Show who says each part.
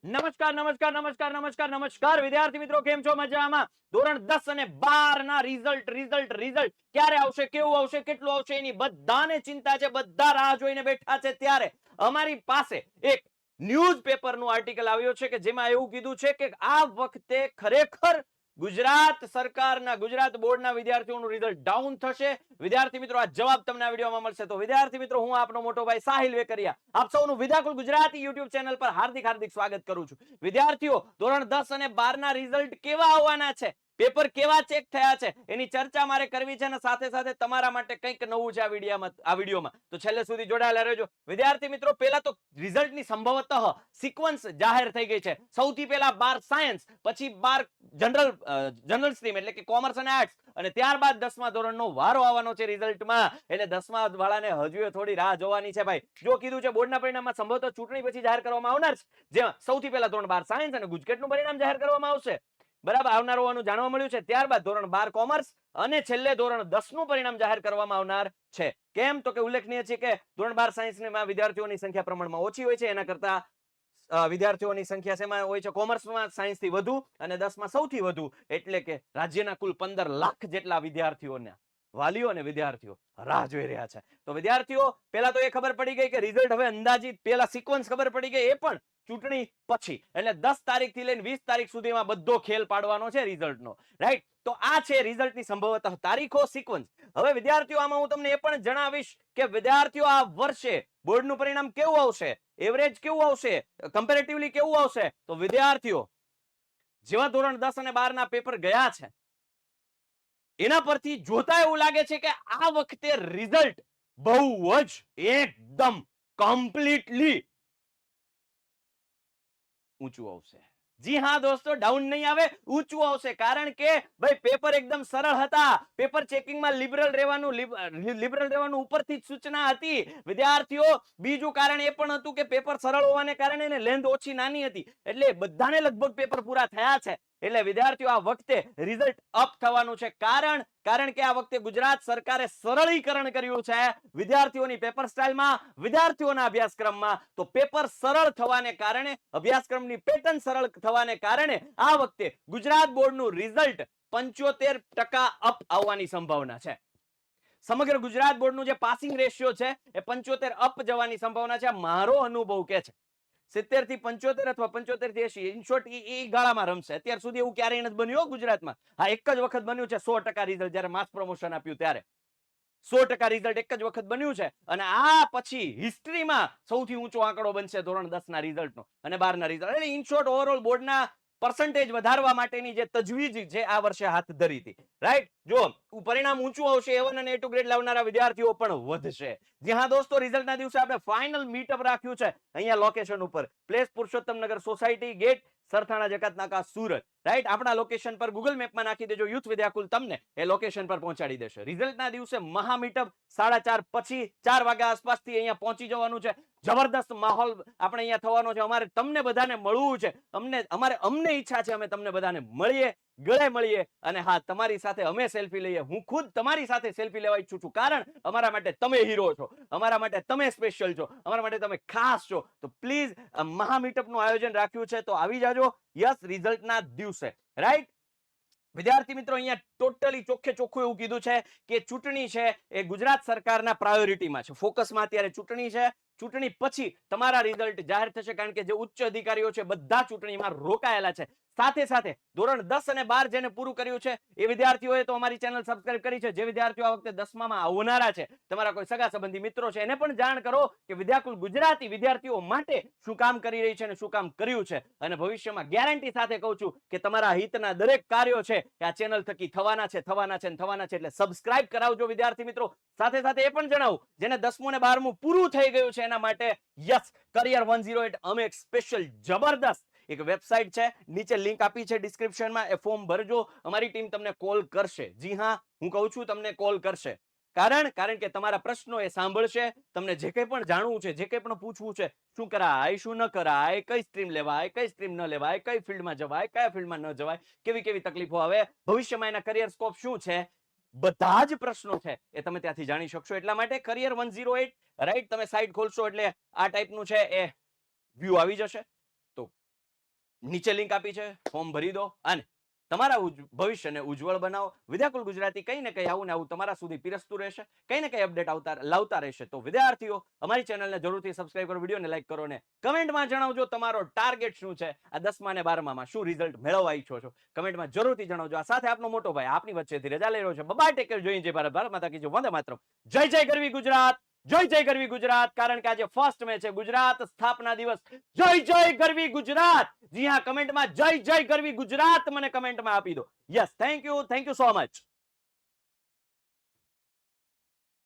Speaker 1: નમસ્કાર નમસ્કાર નમસ્કાર નમસ્કાર નમસ્કાર વિદ્યાર્થી મિત્રો, કેમ છો? મજામાં? ધોરણ 10 અને 12 ના રિઝલ્ટ ક્યારે આવશે, કેવું આવશે, કેટલું આવશે, એની બધાને ચિંતા છે. બધા રાહ જોઈને બેઠા છે. ત્યારે અમારી પાસે એક ન્યૂઝપેપરનું આર્ટિકલ આવ્યો છે કે જેમાં એવું કીધું છે કે આ વખતે ખરેખર ગુજરાત સરકારના, ગુજરાત બોર્ડના વિદ્યાર્થીઓનું રિઝલ્ટ ડાઉન થશે. વિદ્યાર્થી મિત્રો, આ જવાબ તમને આ વિડીયોમાં મળશે. તો વિદ્યાર્થી મિત્રો, હું આપનો મોટો ભાઈ સાહિલ વેકરિયા આપ સૌનું વિદ્યાકુલ ગુજરાતી યુટ્યુબ ચેનલ પર હાર્દિક હાર્દિક સ્વાગત કરું છું. વિદ્યાર્થીઓ, ધોરણ 10 અને 12 ના રિઝલ્ટ કેવા આવવાના છે, પેપર કેવા ચેક થયા છે, એની ચર્ચા મારે કરવી છે અને સાથે સાથે તમારા માટે કંઈક નવું છે આ વિડીયોમાં. તો છેલ્લે સુધી જોડાયેલા રહેજો. વિદ્યાર્થી મિત્રો, પહેલા તો રિઝલ્ટની સંભવતઃ સિક્વન્સ જાહેર થઈ ગઈ છે. સૌથી પહેલા 12 સાયન્સ, પછી 12 જનરલ સ્ટ્રીમ એટલે કે કોમર્સ અને આર્ટ્સ, અને ત્યારબાદ 10મા ધોરણનો વારો આવવાનો છે રિઝલ્ટમાં. એટલે 10મા વાળાને હજુ થોડી રાહ જોવાની છે ભાઈ. જો કીધું છે બોર્ડના પરિણામમાં સંભવતઃ ચૂંટણી પછી જાહેર કરવામાં આવનાર છે, જેમાં સૌથી પહેલા ધોરણ 12 સાયન્સ અને ગુજકેટનું પરિણામ જાહેર કરવામાં આવશે. બરાબર, આવનાર હોવાનું જાણવા મળ્યું છે. ત્યારબાદ ધોરણ 12 કોમર્સ અને છેલ્લે ધોરણ 10નું પરિણામ જાહેર કરવામાં આવનાર છે. કેમ? તો કે ઉલ્લેખનીય છે કે ધોરણ 12 સાયન્સમાં વિદ્યાર્થીઓની સંખ્યા પ્રમાણમાં ઓછી હોય છે. એના કરતા વિદ્યાર્થીઓની સંખ્યા શેમાં હોય છે? કોમર્સમાં સાયન્સથી વધુ અને 10માં સૌથી વધુ. એટલે કે રાજ્યના કુલ 15 લાખ જેટલા વિદ્યાર્થીઓના વાલીઓ અને વિદ્યાર્થીઓ રાહ જોઈ રહ્યા છે. તો વિદ્યાર્થીઓ, પહેલા તો એ ખબર પડી ગઈ કે રિઝલ્ટ હવે અંદાજિત, પહેલા સિક્વન્સ ખબર પડી ગઈ, એ પણ ચૂંટણી પછી. એટલે 10 તારીખથી લઈને 20 તારીખ સુધીમાં બધો ખેલ પાડવાનો છે રિઝલ્ટનો. રાઈટ? તો આ છે રિઝલ્ટની સંભવતઃ તારીખો, સિક્વન્સ. હવે વિદ્યાર્થીઓ, આમાં હું તમને એ પણ જણાવીશ કે વિદ્યાર્થીઓ આ વર્ષે બોર્ડનું પરિણામ કેવું આવશે, એવરેજ કેવું આવશે, કમ્પેરેટિવલી કેવું આવશે. તો વિદ્યાર્થીઓ, જેવા ધોરણ 10 અને 12 ના પેપર ગયા છે એના પરથી જોતા એવું લાગે છે કે આ વખતે રિઝલ્ટ બહુ જ એકદમ કમ્પ્લીટલી ઊંચું આવશે. જી હા દોસ્તો, ડાઉન નહીં આવે, ઊંચું આવશે. કારણ કે ભાઈ પેપર એકદમ સરળ હતા. પેપર ચેકિંગમાં લિબરલ રહેવાનું ઉપરથી જ સૂચના હતી. વિદ્યાર્થીઓ, બીજું કારણ એ પણ હતું કે પેપર સરળ હોવાને કારણે એને લેન્થ ઓછી, નાની હતી. એટલે બધાને લગભગ પેપર પૂરા થયા છે. એટલે વિદ્યાર્થીઓ, આ વખતે રિઝલ્ટ અપ થવાનું છે. કારણ કે આ વખતે ગુજરાત સરકારે સરળીકરણ કર્યું છે વિદ્યાર્થીઓની પેપર સ્ટાઇલમાં, વિદ્યાર્થીઓના અભ્યાસક્રમમાં. તો પેપર સરળ થવાને કારણે, અભ્યાસક્રમની પેટર્ન સરળ થવાને કારણે આ વખતે ગુજરાત બોર્ડનું રિઝલ્ટ 75% અપ આવવાની સંભાવના છે. સમગ્ર ગુજરાત બોર્ડનું જે પાસિંગ રેશિયો છે એ 75 અપ જવાની સંભાવના છે. મારો અનુભવ કે છે 70 થી 75 અથવા 75 થી 80. ઇન શોર્ટ, એ ગાળામાં રમશે. અત્યાર સુધી એવું ક્યારેય નથી બન્યું ગુજરાતમાં. હા, એક જ વખત બન્યું છે 100% રિઝલ્ટ, જ્યારે માસ પ્રમોશન આપ્યું ત્યારે 100% રિઝલ્ટ એક જ વખત બન્યું છે. અને આ પછી હિસ્ટ્રીમાં સૌથી ઊંચો આંકડો બનશે ધોરણ 10 ના રિઝલ્ટનો અને 12 ના રિઝલ્ટ. એટલે ઇન શોર્ટ, ઓવરઓલ બોર્ડના પર્સન્ટેજ વધારવા માટેની જે તજવીજ છે આ વર્ષે હાથ ધરી હતી. રાઈટ? જો પરિણામ ઊંચું આવશે, A1 અને A2 ગ્રેડ લાવનારા વિદ્યાર્થીઓ પણ વધશે. જી હા દોસ્તો, રિઝલ્ટના દિવસે આપણે ફાઇનલ મીટઅપ રાખ્યું છે અહીંયા લોકેશન ઉપર, પ્લેસ પુરુષોત્તમનગર સોસાયટી, ગેટ સરથાણા, જકાતનાકા, સુરત. રાઈટ? આપણા લોકેશન પર ગૂગલ મેપમાં નાખી દેજો, યુથ વિદ્યાકુલ તમને એ લોકેશન પર પહોંચાડી દેશે. રિઝલ્ટના દિવસે મહા મીટઅપ 4:30 પછી 4 વાગ્યા આસપાસથી અહીંયા પહોંચી જવાનું છે. જબરદસ્ત માહોલ આપણે અહીંયા થવાનો છે. અમારે તમને બધાને મળવું છે. અમને ઈચ્છા છે અમે તમને બધાને મળીએ, ગળે મળીએ, અને હા, તમારી સાથે અમે સેલ્ફી લઈએ. હું ખુદ તમારી સાથે સેલ્ફી લેવા ઈચ્છું છું. કારણ અમારા માટે તમે હીરો છો, અમારા માટે તમે સ્પેશિયલ છો, અમારા માટે તમે ખાસ છો. તો પ્લીઝ, મહા મીટઅપનું આયોજન રાખ્યું છે, તો આવી જાજો. યસ, રિઝલ્ટના દિવસે. રાઈટ? વિદ્યાર્થી મિત્રો, અહીંયા ટોટલી ચોખ્ખું એવું કીધું છે કે ચૂંટણી છે એ ગુજરાત સરકારના પ્રાયોરિટીમાં છે, ફોકસમાં અત્યારે ચૂંટણી છે. ચૂંટણી પછી તમારા રિઝલ્ટ જાહેર થશે. કારણ કે જે ઉચ્ચ અધિકારીઓ છે બધા ચૂંટણીમાં રોકાયેલા છે. સાથે સાથે ધોરણ 10 અને 12 જેને પૂરું કર્યું છે એ વિદ્યાર્થીઓએ તો અમારી ચેનલ સબસ્ક્રાઇબ કરી છે. જે વિદ્યાર્થીઓ આ વખતે 10માં આવનારા છે, તમારા કોઈ સગા સંબંધી મિત્રો છે, એને પણ જાણ કરો કે વિદ્યાકુલ ગુજરાતી વિદ્યાર્થીઓ માટે શું કામ કરી રહી છે અને શું કામ કર્યું છે. અને ભવિષ્યમાં ગેરંટી સાથે કહું છું કે તમારા હિતના દરેક કાર્યો છે આ ચેનલ થકી થવાના છે. એટલે સબસ્ક્રાઇબ કરાવજો વિદ્યાર્થી મિત્રો. સાથે સાથે એ પણ જણાવું, જેને 10મું અને 12મું પૂરું થઈ ગયું છે એના માટે યસ, કરિયર 108 અમે એક સ્પેશિયલ જબરદસ્ત એક વેબસાઇટ છે, નીચે લિંક આપી છે ડિસ્ક્રિપ્શનમાં. એ ફોર્મ ભરજો, અમારી ટીમ તમને કોલ કરશે. જી હા, હું કહું છું, તમને કોલ કરશે. કારણ કે તમારા પ્રશ્નો એ સાંભળશે. તમને જે કંઈ પણ જાણવું છે, જે કંઈ પણ પૂછવું છે, શું કરાય, શું ન કરાય, કઈ સ્ટ્રીમ લેવાય, કઈ સ્ટ્રીમ ન લેવાય, કઈ ફિલ્ડમાં જવાય, કયા ફિલ્ડમાં ન જવાય, કેવી તકલીફો આવે, ભવિષ્યમાં એના કરિયર સ્કોપ શું છે, બધા જ પ્રશ્નો છે એ તમે ત્યાંથી જાણી શકશો. એટલા માટે કરિયર 108, રાઈટ? તમે સાઇટ ખોલશો એટલે આ ટાઈપનું છે એ વ્યૂ આવી જશે. તો નીચે લિંક આપી છે, ફોર્મ ભરી દો અને તમારા ભવિષ્યને ઉજ્જવળ બનાવો. વિદ્યાકુલ ગુજરાતી કંઈ ને કંઈ આવું ને આવું તમારા સુધી પીરસતું રહેશે, કંઈ ને કંઈ અપડેટ લાવતા રહેશે. તો વિદ્યાર્થીઓ અમારી ચેનલને જરૂરથી સબસ્ક્રાઇબ કરો, વિડીયોને લાઈક કરો ને કમેન્ટમાં જણાવજો તમારો ટાર્ગેટ શું છે, આ 10મા અને 12મામાં શું રિઝલ્ટ મેળવવા ઈચ્છો છો, કમેન્ટમાં જરૂરથી જણાવજો. આ સાથે આપનો મોટો ભાઈ આપની વચ્ચેથી રજા લઈ રહ્યો છે. બાય, ટેક કેર, જય ભારત, ભારત માતા કી જય, વંદે માતરમ, જય જય ગરવી ગુજરાત, જય ગરવી ગુજરાત. કારણ કે આજે ફર્સ્ટ મે છે, ગુજરાત સ્થાપના દિવસ. જય ગરવી ગુજરાત. જી હા, કમેન્ટમાં જય ગરવી ગુજરાત મને કમેન્ટમાં આપી દો. Yes, thank you so much.